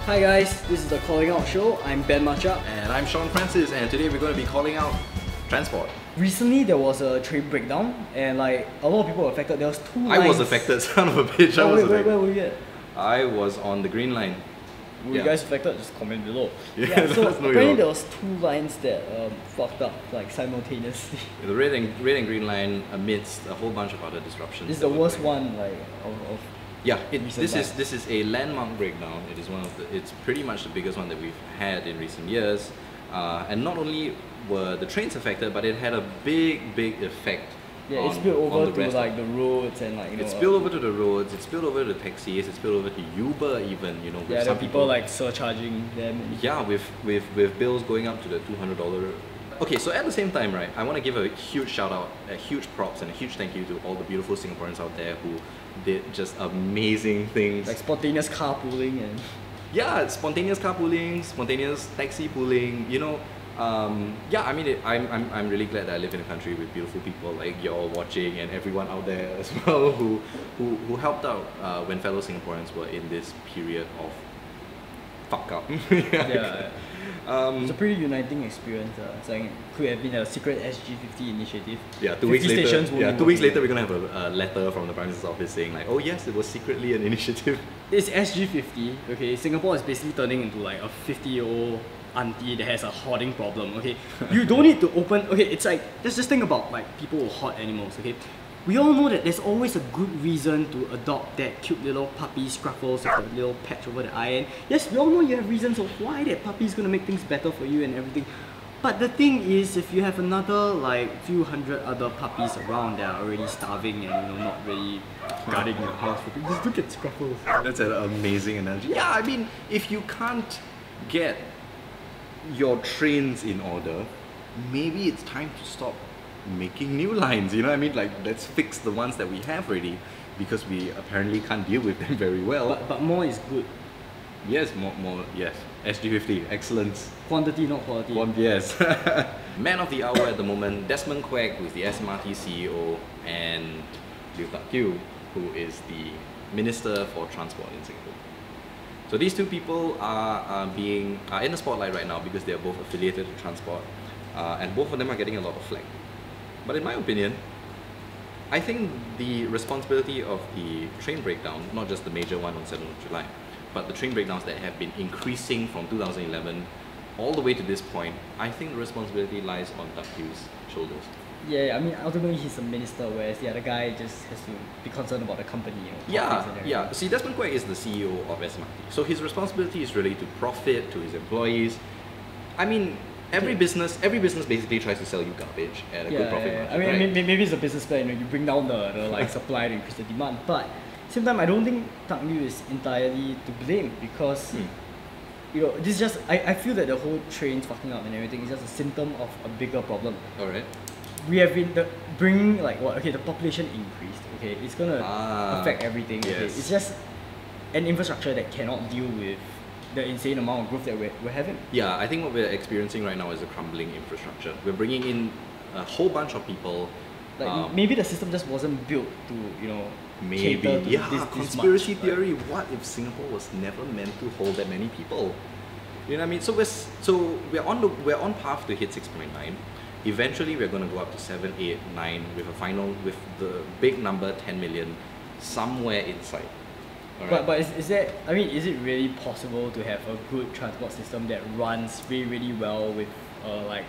Hi guys, this is the Calling Out Show. I'm Ben Macha. And I'm Sean Francis, and today we're going to be calling out transport. Recently there was a train breakdown and like a lot of people were affected. There was two lines. I was affected, son of a bitch. Where were you at? I was on the green line. Were you guys affected? Just comment below. Yeah, so apparently there was two lines that fucked up like simultaneously. The red and green line amidst a whole bunch of other disruptions. This is the worst one like of yeah, this is a landmark breakdown. It is it's pretty much the biggest one that we've had in recent years. And not only were the trains affected, but it had a big effect. Yeah, it spilled over to like the roads and like it spilled over to the roads. It spilled over to taxis. It spilled over to Uber even. With some people like surcharging them. Yeah, with bills going up to the $200. Okay, so at the same time, right, I want to give a huge shout out, a huge props, and a huge thank you to all the beautiful Singaporeans out there who did just amazing things. Like spontaneous carpooling and... Yeah, spontaneous carpooling, spontaneous taxi pooling, yeah, I mean, I'm really glad that I live in a country with beautiful people like y'all watching and everyone out there as well who helped out when fellow Singaporeans were in this period of fuck up. Yeah. It's a pretty uniting experience. It's like could have been a secret SG50 initiative. Yeah, 2 weeks later. Yeah, 2 weeks later we're gonna have a letter from the Prime Minister's office saying like, oh yes, it was secretly an initiative. It's SG50. Okay, Singapore is basically turning into like a 50-year-old auntie that has a hoarding problem. Okay, you don't need to open. Okay, it's like just think about like people who hoard animals. Okay. We all know that there's always a good reason to adopt that cute little puppy Scruffles with a little patch over the eye. And yes, we all know you have reasons of why that puppy is going to make things better for you and everything. But the thing is, if you have another like few hundred other puppies around that are already starving and not really guarding your house, just look at Scruffles. That's an amazing analogy. Yeah, I mean, if you can't get your trains in order, maybe it's time to stop making new lines, you know what I mean? Like, let's fix the ones that we have already, because we apparently can't deal with them very well. But more is good. Yes, more, yes. SG50, excellence. Quantity, not quality. Yes. Man of the hour at the moment, Desmond Quek, who is the SMRT CEO, and Liew Tak Kiew, who is the Minister for Transport in Singapore. So these two people are in the spotlight right now because they are both affiliated to transport, and both of them are getting a lot of flack. But in my opinion, I think the responsibility of the train breakdown, not just the major one on 7th of July, but the train breakdowns that have been increasing from 2011 all the way to this point, I think the responsibility lies on Tak Kiew's shoulders. Yeah, I mean, ultimately he's a minister, whereas the other guy just has to be concerned about the company. Yeah. See, Desmond Quek is the CEO of SMRT, so his responsibility is really to profit to his employees. I mean, every business basically tries to sell you garbage at a good profit margin. I mean, right? maybe it's a business plan. You bring down the like supply to increase the demand, but at the same time, I don't think Tak Kiew is entirely to blame because this is just I feel that the whole trains fucking up and everything is just a symptom of a bigger problem. Alright. We have been bringing like what? Okay, the population increased. Okay, it's gonna affect everything. Yes. Okay, it's just an infrastructure that cannot deal with the insane amount of growth that we're having. Yeah, I think what we're experiencing right now is a crumbling infrastructure. We're bringing in a whole bunch of people. Like maybe the system just wasn't built to maybe cater to this conspiracy much, theory. Right? What if Singapore was never meant to hold that many people? You know what I mean? So we're on path to hit 6.9. Eventually, we're going to go up to 7, 8, 9 with the big number 10 million somewhere in sight. Right. But is it really possible to have a good transport system that runs really well with like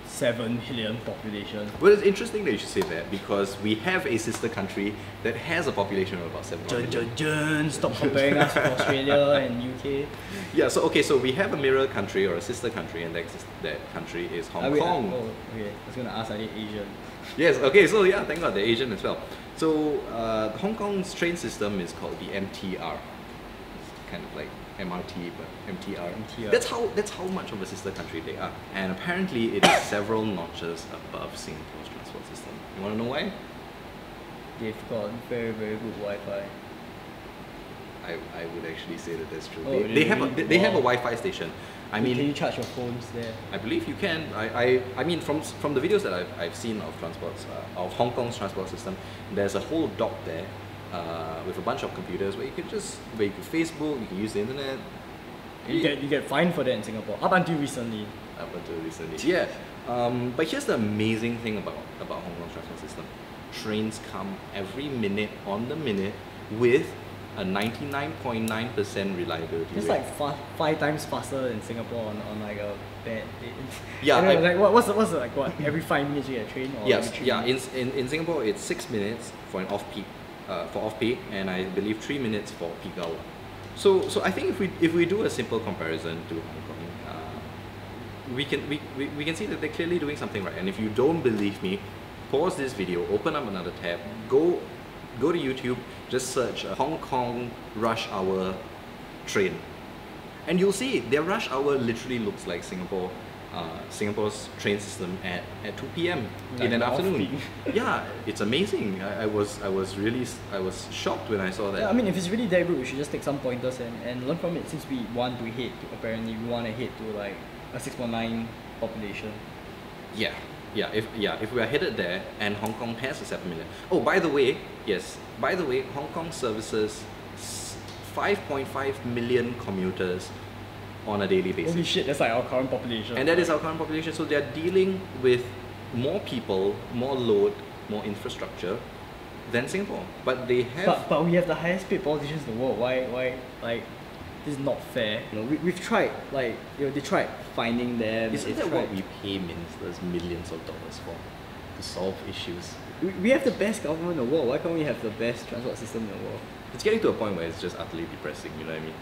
7 million population? Well, it's interesting that you should say that because we have a sister country that has a population of about 7 million. Stop comparing us with Australia and UK. Yeah, so we have a mirror country or a sister country, and that country is Hong Kong. Okay, I was gonna ask, are they Asian? Yes, okay, so yeah, thank God they're Asian as well. So Hong Kong's train system is called the MTR. It's kind of like MRT, but MTR. That's how much of a sister country they are. And apparently it is several notches above Singapore's transport system. You want to know why? They've got very good Wi-Fi. I would actually say that that's true. Oh, they have a Wi-Fi station. I mean, can you charge your phones there? I believe you can. I mean, from the videos that I've seen of transports of Hong Kong's transport system, there's a whole dock there with a bunch of computers where you can Facebook, you can use the internet. You get fined for that in Singapore up until recently. Up until recently. Yeah. But here's the amazing thing about Hong Kong's transport system. Trains come every minute on the minute with a 99.9% reliability It's rate. like 5 times faster in Singapore on like a bad day. Yeah, I don't know, like what's the like what every 5 minutes you get a train or Yes, every 3 yeah. minutes? In Singapore, it's 6 minutes for an off-peak, for off-peak, and I believe 3 minutes for peak hour. So I think if we do a simple comparison to Hong Kong, we can see that they're clearly doing something right. And if you don't believe me, pause this video, open up another tab, go to YouTube, just search Hong Kong rush hour train, and you'll see their rush hour literally looks like Singapore's train system at 2 p.m. Like in an an afternoon. off-peak. Yeah, it's amazing. I was shocked when I saw that. Yeah, I mean, if it's really that good, we should just take some pointers and learn from it. Since we want to head to, apparently we want to head to like a 6.9 population. Yeah. If we are headed there and Hong Kong has a 7 million. Oh, by the way, Hong Kong services 5.5 million commuters on a daily basis. Holy shit, that's like our current population. And that is our current population, so they're dealing with more people, more load, more infrastructure than Singapore. But they have... But we have the highest paid politicians in the world. Why like, this is not fair. You know, we've tried, like, you know, they tried finding them. Isn't they that tried- what we pay ministers millions of dollars for? To solve issues? We have the best government in the world. Why can't we have the best transport system in the world? It's getting to a point where it's just utterly depressing, you know what I mean?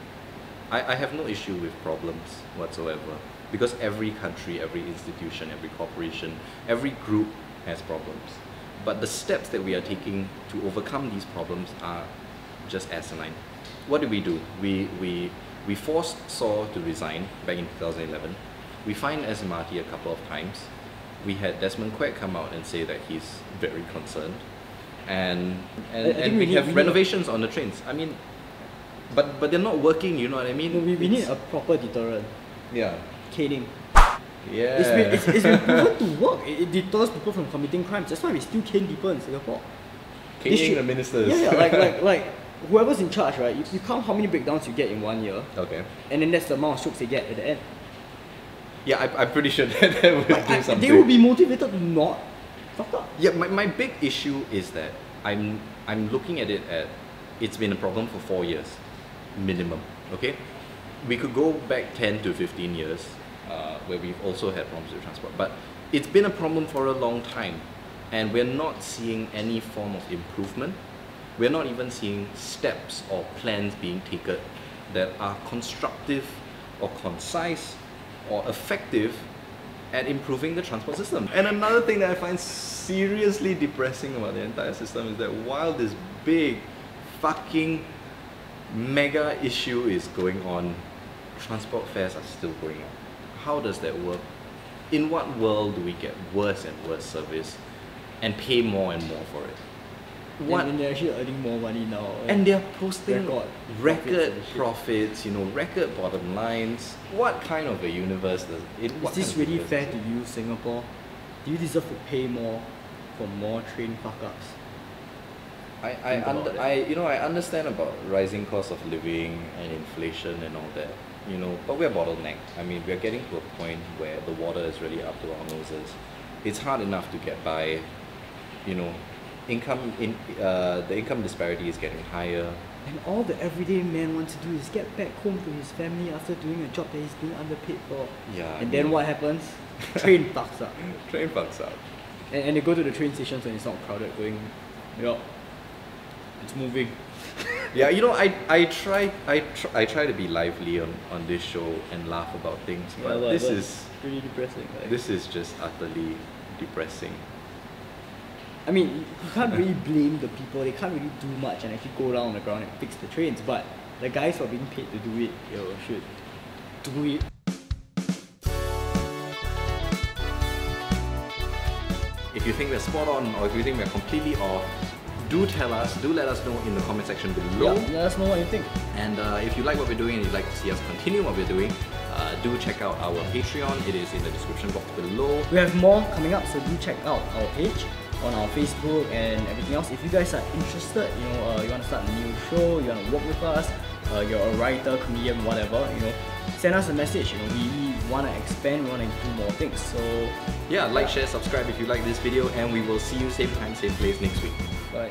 I have no issue with problems whatsoever, because every country, every institution, every corporation, every group has problems. But the steps that we are taking to overcome these problems are just asinine. What did we do? We forced Saw to resign back in 2011. We fined SMRT a couple of times. We had Desmond Quek come out and say that he's very concerned. And I think we we have need- renovations on the trains. I mean, but they're not working, you know what I mean? No, we need It's- a proper deterrent. Yeah. Caning. Yeah. It's been proven to work. It deters people from committing crimes. That's why we still cane people in Singapore. They Caning should- the ministers. Yeah, like whoever's in charge, right? You count how many breakdowns you get in 1 year, Okay. and then that's the amount of strokes they get at the end. Yeah, I'm pretty sure that would do something. They will be motivated to not fuck up. Yeah, my big issue is that I'm looking at it at it's been a problem for 4 years, minimum. Okay, we could go back 10 to 15 years, where we've also had problems with transport, but it's been a problem for a long time, and we're not seeing any form of improvement. We're not even seeing steps or plans being taken that are constructive or concise or effective at improving the transport system. And another thing that I find seriously depressing about the entire system is that while this big fucking mega issue is going on, transport fares are still going up. How does that work? In what world do we get worse and worse service and pay more and more for it? What? And they're actually earning more money now. And they're posting record and shit. profits, you know, record bottom lines. What kind of a universe does it? Is this really fair to you, Singapore? Do you deserve to pay more for more train fuck-ups? I understand about rising cost of living and inflation and all that, you know, but we're bottlenecked. I mean, we're getting to a point where the water is really up to our noses. It's hard enough to get by, you know. The income disparity is getting higher. And all the everyday man wants to do is get back home to his family after doing a job that he's being underpaid for. Yeah. And then what happens? Train fucks up. Train fucks up. And they go to the train stations when it's not crowded going, yup, it's moving. Yeah, you know, I try to be lively on this show and laugh about things, but this is pretty depressing. Like. this is just utterly depressing. I mean, you can't really blame the people. They can't really do much and actually go down on the ground and fix the trains. But the guys who are being paid to do it, should do it. If you think we're spot on or if you think we're completely off, do tell us, do let us know in the comment section below. Yeah, let us know what you think. And if you like what we're doing and you'd like to see us continue what we're doing, do check out our Patreon. It is in the description box below. We have more coming up, so do check out our page on our Facebook and everything else. If you guys are interested, you know, you want to start a new show, you want to work with us, you're a writer, comedian, whatever, you know, send us a message. You know, we want to expand, we want to do more things. So Yeah, like, share, subscribe if you like this video, and we will see you same time, same place next week. bye.